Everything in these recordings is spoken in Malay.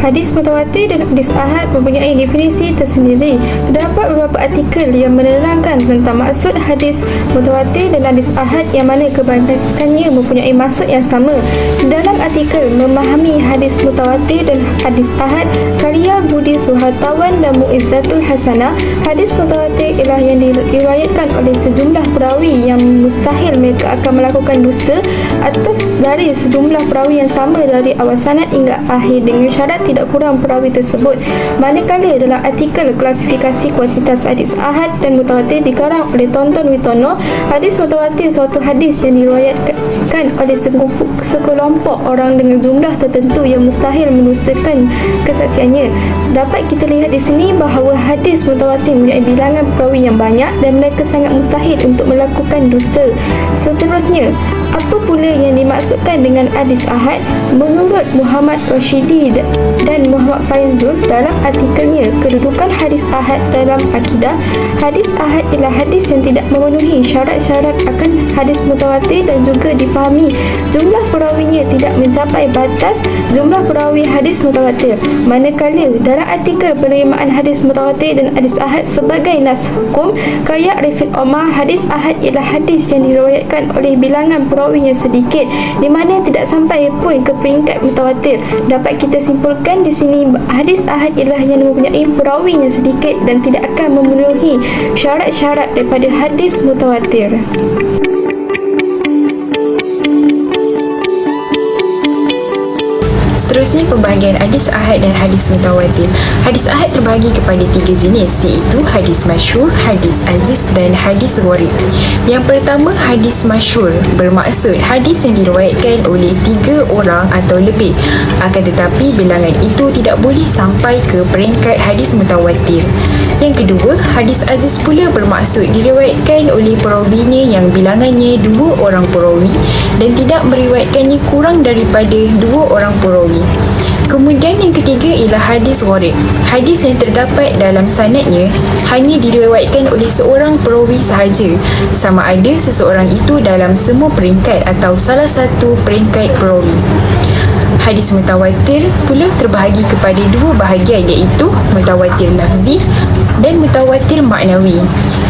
Hadis mutawatir dan hadis ahad mempunyai definisi tersendiri. Terdapat beberapa artikel yang menerangkan tentang maksud hadis mutawatir dan hadis ahad yang mana kebanyakannya mempunyai maksud yang sama. Dalam artikel Memahami Hadis Mutawatir dan Hadis Ahad karya Budi Suhartawan dan Muizzatul Hasanah, hadis mutawatir ialah yang diriwayatkan oleh sejumlah perawi yang mustahil mereka akan melakukan dusta atas dari sejumlah perawi yang sama dari awal sanad hingga akhir dengan syarat tidak kurang perawi tersebut. Manakala dalam artikel klasifikasi kuantitas hadis ahad dan mutawatir dikarang oleh Tonton Witono, hadis mutawatir suatu hadis yang diriwayatkan oleh sekelompok orang dengan jumlah tertentu yang mustahil mendustakan kesaksiannya. Dapat kita lihat di sini bahawa hadis mutawatir mempunyai bilangan perawi yang banyak dan mereka sangat mustahil untuk melakukan dusta. Seterusnya, apa pula yang dimaksudkan dengan hadis ahad? Menurut Muhammad Rashidi dan Muhammad Faizul dalam artikelnya Kedudukan Hadis Ahad dalam Akidah, hadis ahad ialah hadis yang tidak memenuhi syarat-syarat akan hadis mutawatir dan juga difahami jumlah perawinya tidak mencapai batas jumlah perawi hadis mutawatir. Manakala dalam artikel penerimaan hadis mutawatir dan hadis ahad sebagai nas hukum karya Arifin Omar, hadis ahad ialah hadis yang diriwayatkan oleh bilangan perawi yang sedikit di mana tidak sampai pun ke peringkat mutawatir. Dapat kita simpulkan di sini hadis ahad ialah yang mempunyai perawi yang sedikit dan tidak akan memenuhi syarat-syarat daripada hadis mutawatir. Seterusnya, pembahagian hadis ahad dan hadis mutawatir. Hadis ahad terbahagi kepada 3 jenis, iaitu hadis masyhur, hadis aziz dan hadis gharib. Yang pertama, hadis masyhur bermaksud hadis yang diriwayatkan oleh 3 orang atau lebih, akan tetapi bilangan itu tidak boleh sampai ke peringkat hadis mutawatir. Yang kedua, hadis aziz pula bermaksud diriwayatkan oleh perawinya yang bilangannya 2 orang perawi dan tidak meriwayatkannya kurang daripada 2 orang perawi. Kemudian yang ketiga ialah hadis gharib. Hadis yang terdapat dalam sanadnya hanya diriwayatkan oleh seorang perawi sahaja, sama ada seseorang itu dalam semua peringkat atau salah satu peringkat perawi. Hadis mutawatir pula terbahagi kepada 2 bahagian, iaitu mutawatir lafzi dan mutawatir maknawi.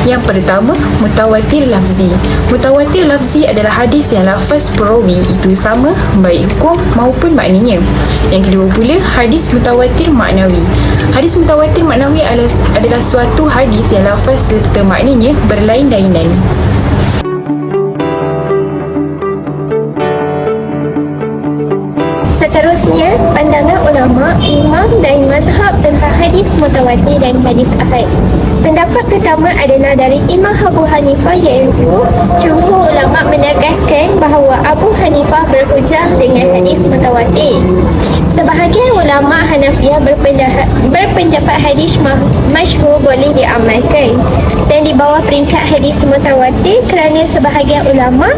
Yang pertama, mutawatir lafzi. Mutawatir lafzi adalah hadis yang lafaz perawi itu sama baik hukum maupun maknanya. Yang kedua pula, hadis mutawatir maknawi. Hadis mutawatir maknawi adalah suatu hadis yang lafaz serta maknanya berlain-lainan. Seterusnya, pandangan ulama, imam dan mazhab tentang hadis mutawatir dan hadis ahad. Pendapat pertama adalah dari Imam Abu Hanifah, iaitu jumhur ulama menegaskan bahawa Abu Hanifah berhujah dengan hadis mutawatir. Sebahagian ulama Hanafiyah berpendapat hadis masyhur boleh diamalkan dan di bawah peringkat hadis mutawatir kerana sebahagian ulama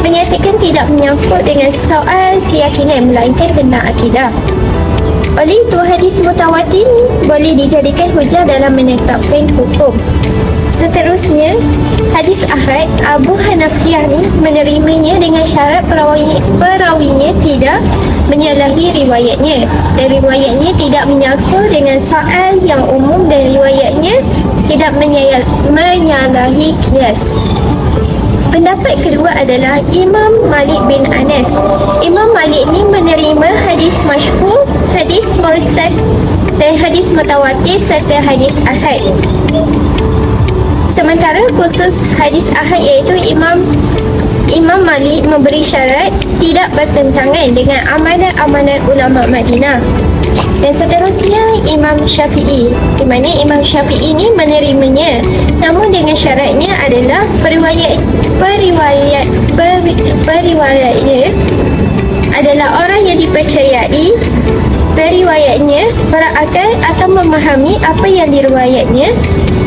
menyatakan tidak menyangkut dengan soal keyakinan melainkan tentang akidah. Oleh itu, hadis mutawatir ini boleh dijadikan hujah dalam menetapkan hukum. Seterusnya, hadis ahad, Abu Hanafiyah ni menerimanya dengan syarat perawinya tidak menyalahi riwayatnya dan riwayatnya tidak menyangkut dengan soal yang umum dan riwayatnya tidak menyalahi qiyas. Pendapat kedua adalah Imam Malik bin Anas. Imam Malik ni menerima hadis masyhur, hadis mursal dan hadis mutawatir serta hadis ahad. Sementara khusus hadis ahad, iaitu Imam Malik memberi syarat tidak bertentangan dengan amalan-amalan ulama Madinah. Dan seterusnya Imam Syafi'i, di mana Imam Syafi'i ini menerimanya, namun dengan syaratnya adalah periwayatnya adalah orang yang dipercayai, periwayatnya berakal atau memahami apa yang diriwayatnya,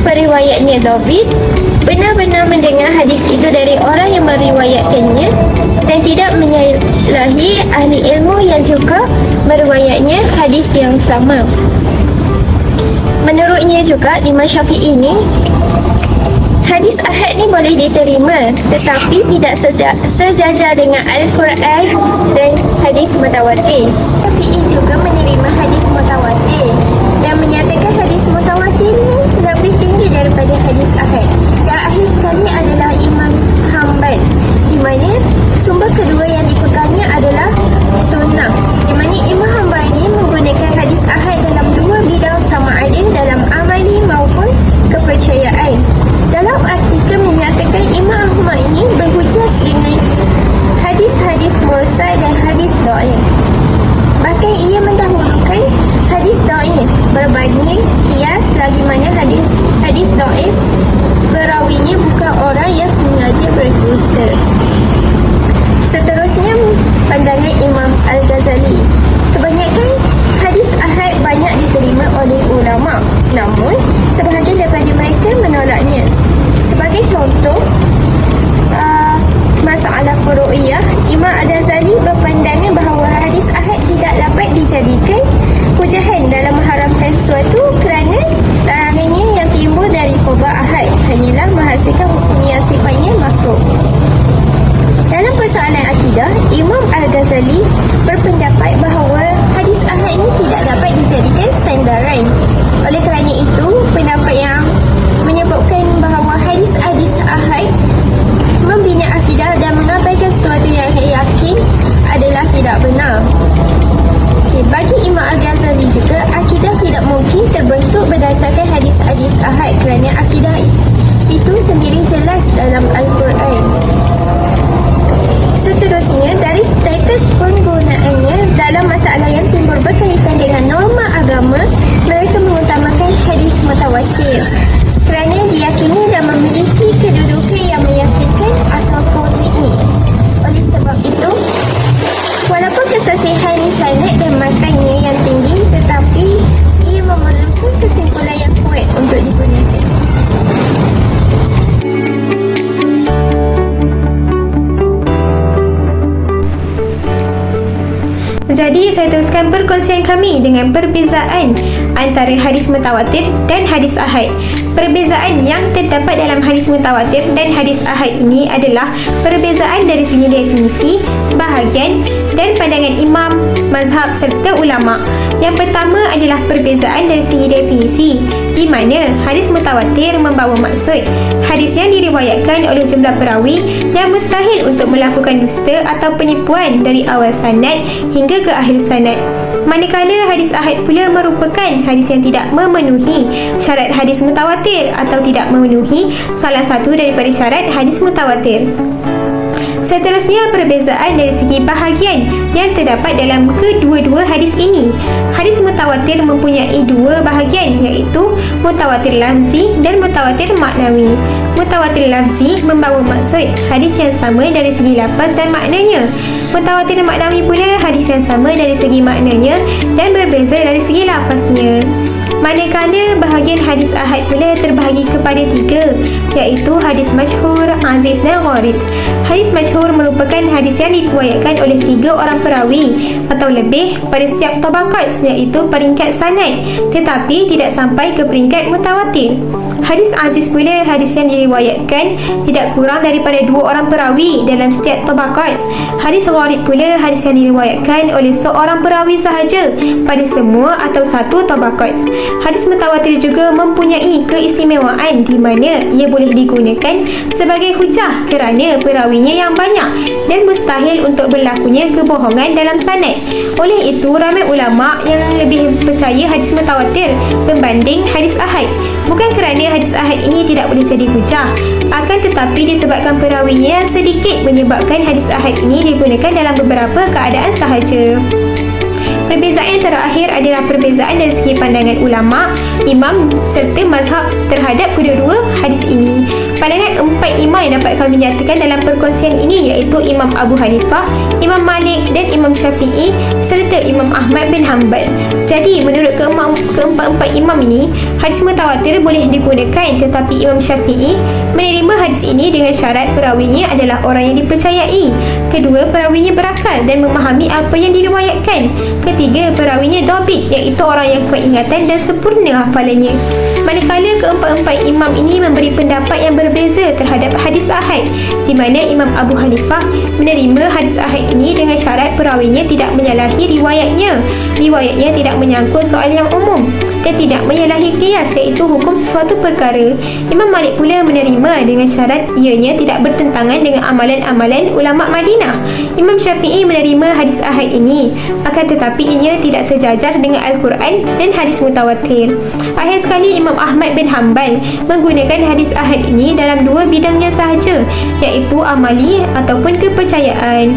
periwayatnya dhabit, benar-benar mendengar hadis itu dari orang yang meriwayatkannya dan tidak menyalahi ahli ilmu yang juga meriwayatnya hadis yang sama. Menurutnya juga Imam Syafi'i ini, hadis ahad ni boleh diterima tetapi tidak sejajar dengan Al-Quran dan hadis mutawatir. Syafi'i juga menerima hadis mutawatir dan menyatakan hadis mutawatir ini lebih tinggi daripada hadis ahad. Dan akhir sekali adalah Imam Hanbal, di mana sumber kedua yang dipegangnya adalah sunnah, di mana Imam Hanbal ini menggunakan hadis ahad dalam dua bidang sama ada dalam amali maupun kepercayaan. Dalam artikel menyatakan Imam Ahmad ini berhujjah dengan hadis-hadis mursal dan hadis dhaif. Bahkan ia mendahulukan hadis dhaif berbanding qiyas, lagi mana hadis dhaif perawinya bukan orang yang sengaja berdusta. Seterusnya, pandangan Imam Al-Ghazali. Kebanyakan hadis ahad banyak diterima oleh ulama, namun sebahagian daripada mereka menolaknya. Sebagai contoh, masalah furu'iyah, Imam Al-Ghazali berpandangan bahawa hadis ahad tidak dapat dijadikan hujahan dalam mengharamkan sesuatu kerana larangannya yang timbul dari khabar ahad hanyalah menghasilkan hukum yang sifatnya makruh. Dalam persoalan akidah, Imam Al-Ghazali berpendapat bahawa hadis ahad ini tidak dapat dijadikan sandaran. Oleh kerana itu, pendapat yang menyebutkan bahawa hadis ahad membina akidah dan mengabaikan sesuatu yang yakin adalah tidak benar. Bagi Imam Al-Ghazali juga, akidah tidak mungkin terbentuk berdasarkan hadis-hadis ahad kerana akidah itu sendiri jelas dalam Al-Quran. Seterusnya, dari status penggunaannya dalam masalah yang timbul berkaitan dengan norma agama, mereka mengutamakan hadis mutawatir kerana diyakini dan memiliki kedudukan yang meyakinkan atau qat'i. Oleh sebab itu, walaupun kesesihan sanad dan matanya yang tinggi, tetapi ia memerlukan kesimpulan yang kuat untuk digunakan. Jadi, saya teruskan perkongsian kami dengan perbezaan antara hadis mutawatir dan hadis ahad. Perbezaan yang terdapat dalam hadis mutawatir dan hadis ahad ini adalah perbezaan dari segi definisi, bahagian dan pandangan imam, mazhab serta ulama. Yang pertama adalah perbezaan dari segi definisi, di mana hadis mutawatir membawa maksud hadis yang diriwayatkan oleh jumlah perawi yang mustahil untuk melakukan dusta atau penipuan dari awal sanad hingga ke akhir sanad. Manakala hadis ahad pula merupakan hadis yang tidak memenuhi syarat hadis mutawatir atau tidak memenuhi salah satu daripada syarat hadis mutawatir. Seterusnya, perbezaan dari segi bahagian yang terdapat dalam kedua-dua hadis ini. Hadis mutawatir mempunyai dua bahagian, iaitu mutawatir lafzi dan mutawatir maknawi. Mutawatir lafzi membawa maksud hadis yang sama dari segi lafaz dan maknanya. Mutawatir maknawi pula hadis yang sama dari segi maknanya dan berbeza dari segi lafaznya. Manakala bahagian hadis ahad pula terbahagi kepada tiga, iaitu hadis masyhur, aziz dan gharib. Hadis masyhur merupakan hadis yang diriwayatkan oleh 3 orang perawi atau lebih pada setiap tabaqat, iaitu peringkat sanad, tetapi tidak sampai ke peringkat mutawatir. Hadis aziz pula hadis yang diriwayatkan tidak kurang daripada 2 orang perawi dalam setiap tabaqat. Hadis gharib pula hadis yang diriwayatkan oleh seorang perawi sahaja pada semua atau satu tabaqat. Hadis mutawatir juga mempunyai keistimewaan di mana ia boleh digunakan sebagai hujah kerana perawinya yang banyak dan mustahil untuk berlakunya kebohongan dalam sanad. Oleh itu, ramai ulama yang lebih percaya hadis mutawatir berbanding hadis ahad. Bukan kerana hadis ahad ini tidak boleh jadi hujah, akan tetapi disebabkan perawinya yang sedikit menyebabkan hadis ahad ini digunakan dalam beberapa keadaan sahaja. Perbezaan yang terakhir adalah perbezaan dari segi pandangan ulama, imam serta mazhab terhadap kedua-dua hadis ini. Pandangan 4 imam yang dapat kami nyatakan dalam perkongsian ini iaitu Imam Abu Hanifah, Imam Malik dan Imam Syafi'i serta Imam Ahmad bin Hanbal. Jadi, menurut keempat-empat imam ini, hadis mutawatir boleh digunakan, tetapi Imam Syafi'i menerima hadis ini dengan syarat perawinya adalah orang yang dipercayai. Kedua, perawinya berakal dan memahami apa yang diriwayatkan. Ketiga, perawinya dhabit, iaitu orang yang kuat ingatan dan sempurna hafalannya. Manakala keempat-empat imam ini memberi pendapat yang berbeza terhadap hadis ahad, di mana Imam Abu Hanifah menerima hadis ahad ini dengan syarat perawinya tidak menyalahi riwayatnya. Riwayatnya tidak menyangkut soal yang umum dan tidak menyalahi qiyas, iaitu hukum sesuatu perkara. Imam Malik pula menerima dengan syarat ianya tidak bertentangan dengan amalan-amalan ulama Madinah. Imam Syafi'i menerima hadis ahad ini, akan tetapi ianya tidak sejajar dengan Al-Quran dan hadis mutawatir. Akhir sekali Imam Ahmad bin Hanbal menggunakan hadis ahad ini dalam dua bidangnya sahaja, iaitu amali ataupun kepercayaan.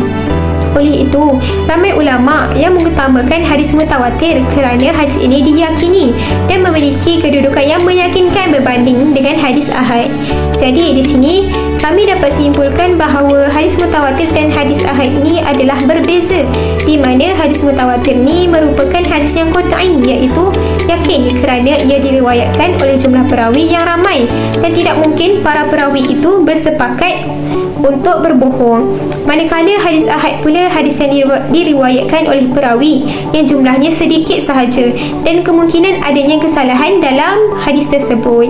Oleh itu, ramai ulama yang mengutamakan hadis mutawatir kerana hadis ini diyakini dan memiliki kedudukan yang meyakinkan berbanding dengan hadis ahad. Jadi di sini kami dapat simpulkan bahawa hadis mutawatir dan hadis ahad ini adalah berbeza, di mana hadis mutawatir ni merupakan hadis yang qat'i, iaitu yakin kerana ia diriwayatkan oleh jumlah perawi yang ramai dan tidak mungkin para perawi itu bersepakat untuk berbohong. Manakala hadis ahad pula hadis yang diriwayatkan oleh perawi yang jumlahnya sedikit sahaja dan kemungkinan adanya kesalahan dalam hadis tersebut.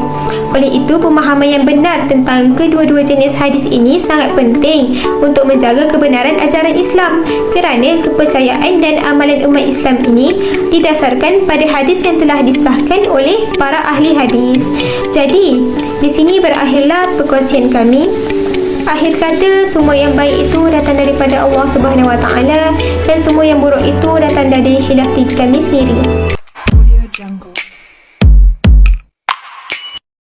Oleh itu, pemahaman yang benar tentang kedua-dua jenis hadis ini sangat penting untuk menjaga kebenaran ajaran Islam, kerana kepercayaan dan amalan umat Islam ini didasarkan pada hadis yang telah disahkan oleh para ahli hadis. Jadi, di sini berakhirlah perkongsian kami. Akhir kata, semua yang baik itu datang daripada Allah Subhanahu Wa Taala dan semua yang buruk itu datang dari khilaf diri kami sendiri.